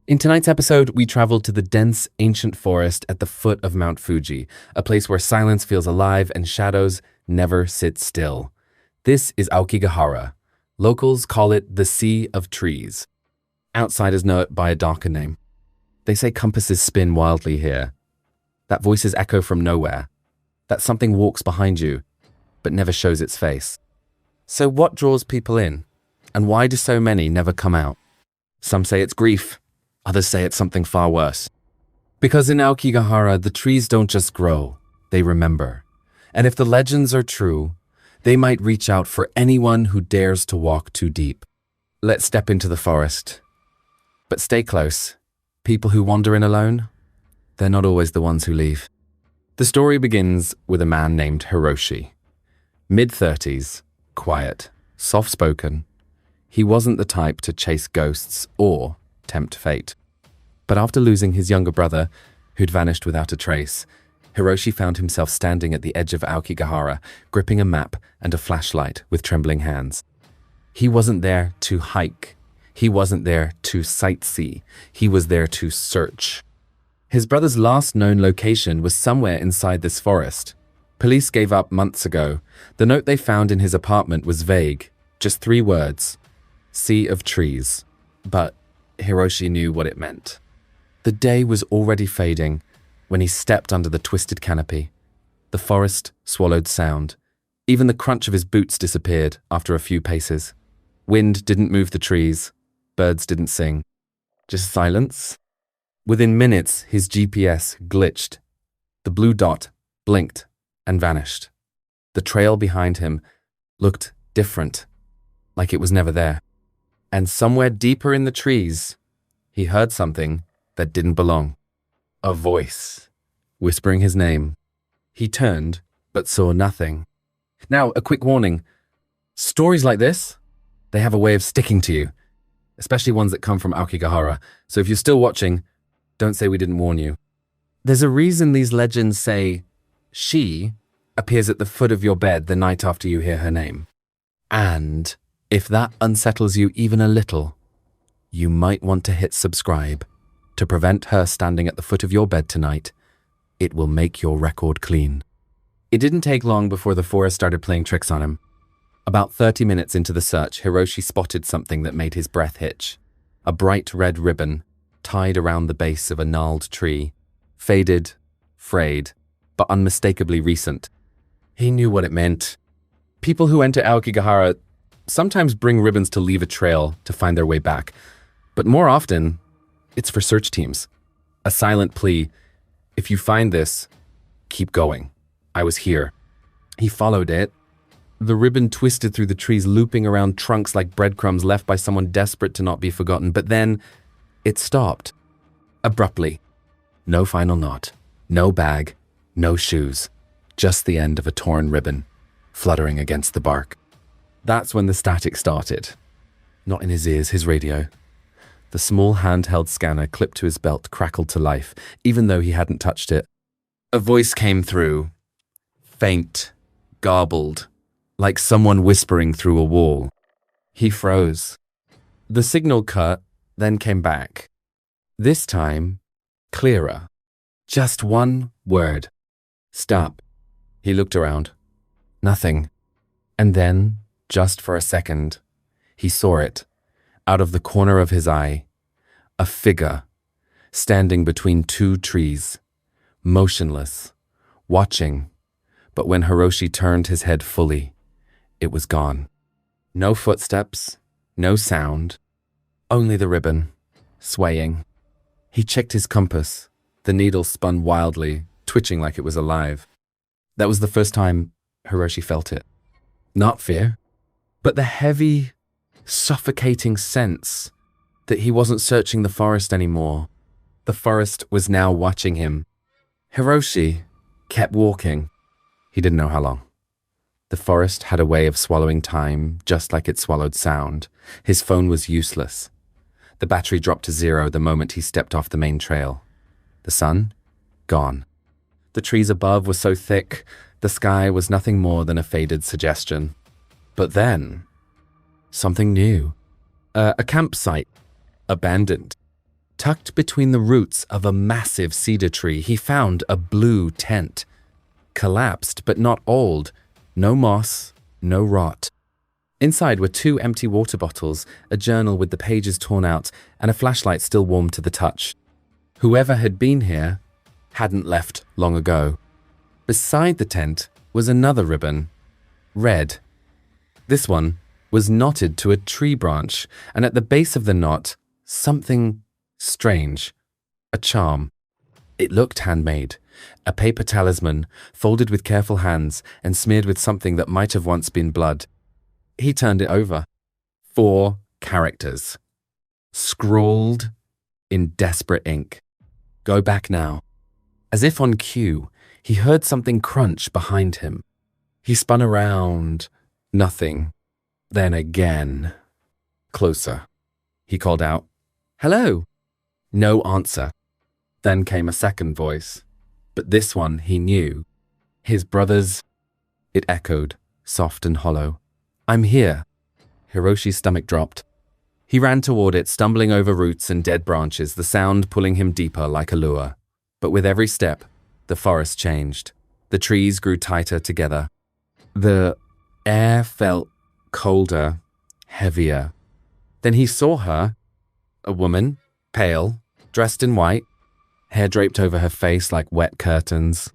In tonight's episode, we travel to the dense, ancient forest at the foot of Mount Fuji, a place where silence feels alive and shadows never sit still. This is Aokigahara. Locals call it the Sea of Trees. Outsiders know it by a darker name. They say compasses spin wildly here, that voices echo from nowhere, that something walks behind you, but never shows its face. So what draws people in? And why do so many never come out? Some say it's grief. Others say it's something far worse. Because in Aokigahara, the trees don't just grow, they remember. And if the legends are true, they might reach out for anyone who dares to walk too deep. Let's step into the forest. But stay close. People who wander in alone, they're not always the ones who leave. The story begins with a man named Hiroshi. Mid-30s, quiet, soft-spoken. He wasn't the type to chase ghosts or tempt fate. But after losing his younger brother, who'd vanished without a trace, Hiroshi found himself standing at the edge of Aokigahara, gripping a map and a flashlight with trembling hands. He wasn't there to hike. He wasn't there to sightsee. He was there to search. His brother's last known location was somewhere inside this forest. Police gave up months ago. The note they found in his apartment was vague, just 3 words: Sea of Trees. But Hiroshi knew what it meant. The day was already fading when he stepped under the twisted canopy. The forest swallowed sound. Even the crunch of his boots disappeared after a few paces. Wind didn't move the trees. Birds didn't sing. Just silence. Within minutes, his GPS glitched. The blue dot blinked and vanished. The trail behind him looked different, like it was never there. And somewhere deeper in the trees, he heard something that didn't belong. A voice, whispering his name. He turned, but saw nothing. Now, a quick warning. Stories like this, they have a way of sticking to you, especially ones that come from Aokigahara. So if you're still watching, don't say we didn't warn you. There's a reason these legends say she appears at the foot of your bed the night after you hear her name. And if that unsettles you even a little, you might want to hit subscribe to prevent her standing at the foot of your bed tonight. It will make your record clean. It didn't take long before the forest started playing tricks on him. About 30 minutes into the search, Hiroshi spotted something that made his breath hitch. A bright red ribbon tied around the base of a gnarled tree. Faded, frayed, but unmistakably recent. He knew what it meant. People who enter Aokigahara sometimes bring ribbons to leave a trail to find their way back. But more often, it's for search teams. A silent plea: if you find this, keep going. I was here. He followed it. The ribbon twisted through the trees, looping around trunks like breadcrumbs left by someone desperate to not be forgotten. But then it stopped. Abruptly. No final knot. No bag. No shoes. Just the end of a torn ribbon, fluttering against the bark. That's when the static started. Not in his ears, his radio. The small handheld scanner clipped to his belt crackled to life, even though he hadn't touched it. A voice came through. Faint, garbled, like someone whispering through a wall. He froze. The signal cut, then came back. This time, clearer. Just one word. Stop. He looked around. Nothing. And then, just for a second, he saw it, out of the corner of his eye. A figure, standing between 2 trees, motionless, watching. But when Hiroshi turned his head fully, it was gone. No footsteps, no sound, only the ribbon, swaying. He checked his compass. The needle spun wildly, twitching like it was alive. That was the first time Hiroshi felt it. Not fear, but the heavy, suffocating sense that he wasn't searching the forest anymore. The forest was now watching him. Hiroshi kept walking. He didn't know how long. The forest had a way of swallowing time, just like it swallowed sound. His phone was useless. The battery dropped to 0 the moment he stepped off the main trail. The sun? Gone. The trees above were so thick, the sky was nothing more than a faded suggestion. But then, something new. A campsite. Abandoned. Tucked between the roots of a massive cedar tree, he found a blue tent. Collapsed, but not old. No moss, no rot. Inside were 2 empty water bottles, a journal with the pages torn out, and a flashlight still warm to the touch. Whoever had been here hadn't left long ago. Beside the tent was another ribbon, red. This one was knotted to a tree branch, and at the base of the knot, something strange, a charm. It looked handmade, a paper talisman, folded with careful hands and smeared with something that might have once been blood. He turned it over. 4 characters, scrawled in desperate ink. Go back now. As if on cue, he heard something crunch behind him. He spun around. Nothing. Then again. Closer. He called out, "Hello." No answer. Then came a second voice. But this one he knew. His brother's. It echoed, soft and hollow. "I'm here." Hiroshi's stomach dropped. He ran toward it, stumbling over roots and dead branches, the sound pulling him deeper like a lure. But with every step, the forest changed. The trees grew tighter together. The air felt colder, heavier. Then he saw her, a woman, pale, dressed in white, hair draped over her face like wet curtains.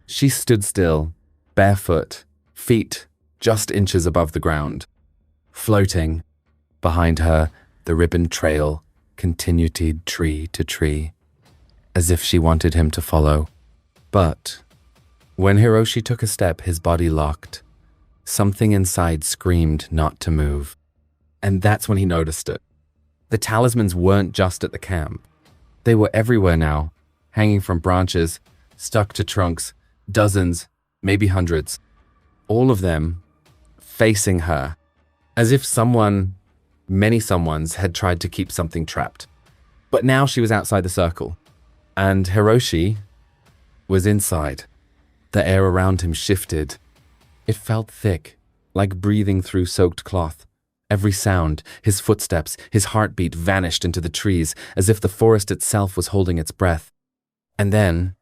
She stood still, barefoot, feet just inches above the ground. Floating, behind her, the ribbon trail continued tree to tree, as if she wanted him to follow. But when Hiroshi took a step, his body locked. Something inside screamed not to move. And that's when he noticed it. The talismans weren't just at the camp. They were everywhere now, hanging from branches, stuck to trunks, dozens, maybe hundreds. All of them facing her, as if many someones had tried to keep something trapped. But now she was outside the circle, and Hiroshi was inside. The air around him shifted. It felt thick, like breathing through soaked cloth. Every sound, his footsteps, his heartbeat vanished into the trees, as if the forest itself was holding its breath. And then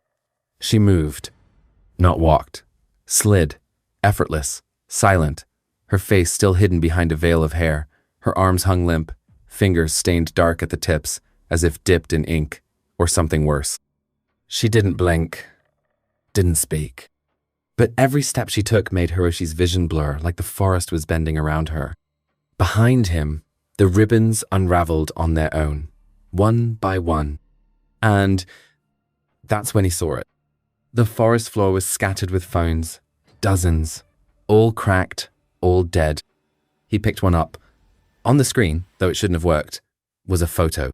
she moved. Not walked. Slid. Effortless. Silent. Her face still hidden behind a veil of hair. Her arms hung limp, fingers stained dark at the tips, as if dipped in ink, or something worse. She didn't blink. Didn't speak. But every step she took made Hiroshi's vision blur, like the forest was bending around her. Behind him, the ribbons unraveled on their own, one by one. And that's when he saw it. The forest floor was scattered with phones, dozens, all cracked, all dead. He picked one up. On the screen, though it shouldn't have worked, was a photo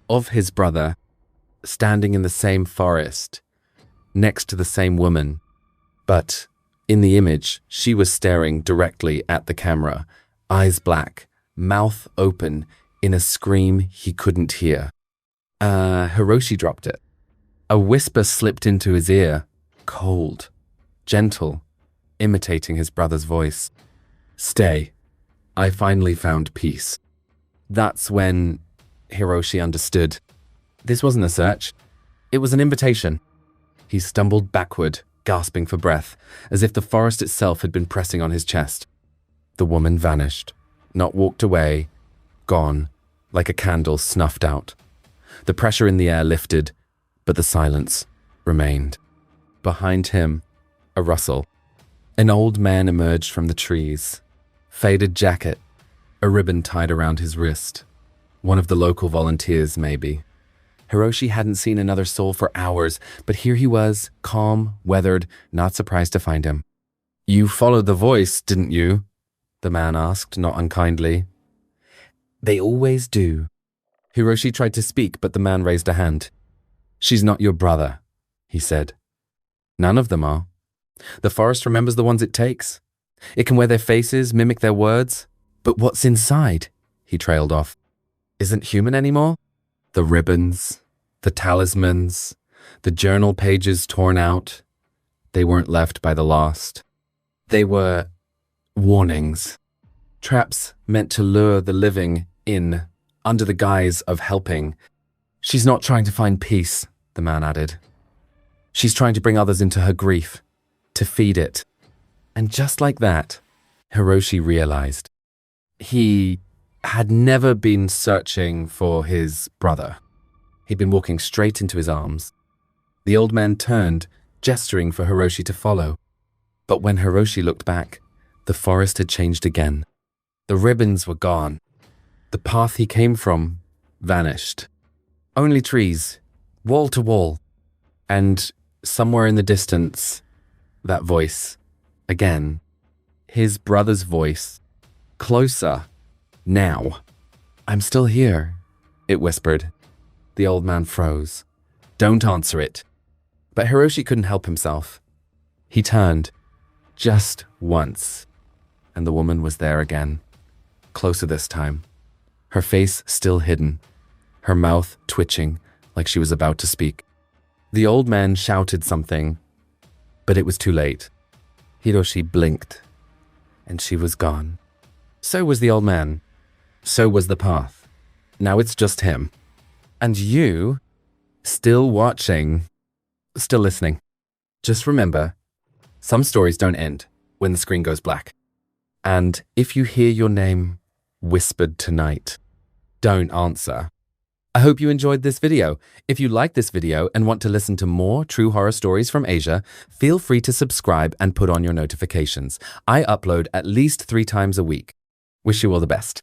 of his brother standing in the same forest, next to the same woman. But in the image, she was staring directly at the camera, eyes black, mouth open, in a scream he couldn't hear. Hiroshi dropped it. A whisper slipped into his ear, cold, gentle, imitating his brother's voice. "Stay. I finally found peace." That's when Hiroshi understood. This wasn't a search. It was an invitation. He stumbled backward, gasping for breath, as if the forest itself had been pressing on his chest. The woman vanished, not walked away, gone, like a candle snuffed out. The pressure in the air lifted, but the silence remained. Behind him, a rustle. An old man emerged from the trees. Faded jacket, a ribbon tied around his wrist. One of the local volunteers, maybe. Hiroshi hadn't seen another soul for hours, but here he was, calm, weathered, not surprised to find him. "You followed the voice, didn't you?" the man asked, not unkindly. "They always do." Hiroshi tried to speak, but the man raised a hand. "She's not your brother," he said. "None of them are. The forest remembers the ones it takes. It can wear their faces, mimic their words. But what's inside," he trailed off, "isn't human anymore. The ribbons, the talismans, the journal pages torn out, they weren't left by the lost. They were warnings. Traps meant to lure the living in, under the guise of helping. She's not trying to find peace, the man added. She's trying to bring others into her grief, to feed it. And just like that, Hiroshi realized he had never been searching for his brother. He'd been walking straight into his arms. The old man turned, gesturing for Hiroshi to follow. But when Hiroshi looked back, the forest had changed again. The ribbons were gone. The path he came from vanished. Only trees, wall to wall. And somewhere in the distance, that voice, again, his brother's voice, closer, now. I'm still here, it whispered. The old man froze. Don't answer it. But Hiroshi couldn't help himself. He turned, just once, and the woman was there again, closer this time, her face still hidden, her mouth twitching like she was about to speak. The old man shouted something, but it was too late. Hiroshi blinked, and she was gone. So was the old man. So was the path. Now it's just him. And you, still watching, still listening. Just remember, some stories don't end when the screen goes black. And if you hear your name whispered tonight, don't answer. I hope you enjoyed this video. If you like this video and want to listen to more true horror stories from Asia, feel free to subscribe and put on your notifications. I upload at least 3 times a week. Wish you all the best.